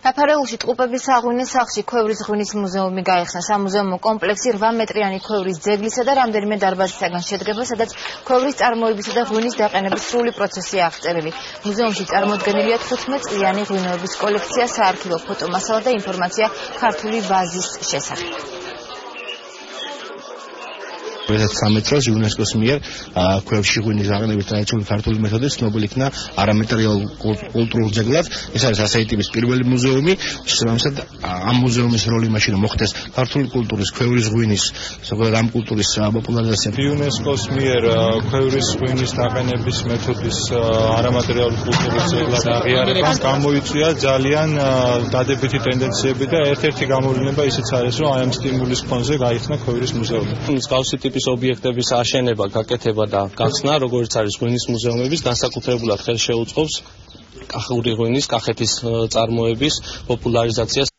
საფარეულში ტყუპების საღვინის სახლში ქვევრის ღვინის მუზეუმი გაიხსნა. სამუზეუმო კომპლექსი 8 მეტრიანი ქვევრის ძეგლისა და რამდენიმე დარბაზისაგან შედგება, სადაც ქვევრის წარმოებისა და ღვინის დაყენების სრული პროცესია აღწერილი. მუზეუმში წარმოდგენილია 15 წლიანი ღვინოების კოლექცია, საარქივო ფოტომასალა და ინფორმაცია ქართული ვაზის შესახებ. 2013 წელს იუნესკოს მიერ ქვევში ღვინის დაყენების ტრადიციული ქართული მეთოდი ცნობილი იქნა არამატერიალურ კულტურულ ძეგლად. ეს არის ასეთი ტიპის პირველი მუზეუმი, შესაბამისად ამ მუზეუმის როლი იმაში, რომ მოხდეს ქართული კულტურის, ქვევრის ღვინის, ზოგადად ამ კულტურის პოპულარიზაცია. იუნესკოს მიერ ქვევრის ღვინის დაყენების მეთოდის არამატერიალური კულტურის ძეგლად აღიარება გამოიწვია ძალიან დადებითი ტენდენციები და ერთ-ერთი გამოვლინება ისიც არის, რომ აი ამ სტიმულის ფონზე გაიხსნა ქვევრის მუზეუმი. მსგავსი ტიპის ობიექტების აშენება, გაკეთება და გახსნა, როგორც არის ღვინის მუზეუმების, განსაკუთრებულად ხელს შეუწყობს კახური ღვინის, კახეთის წარმოების პოპულარიზაციას.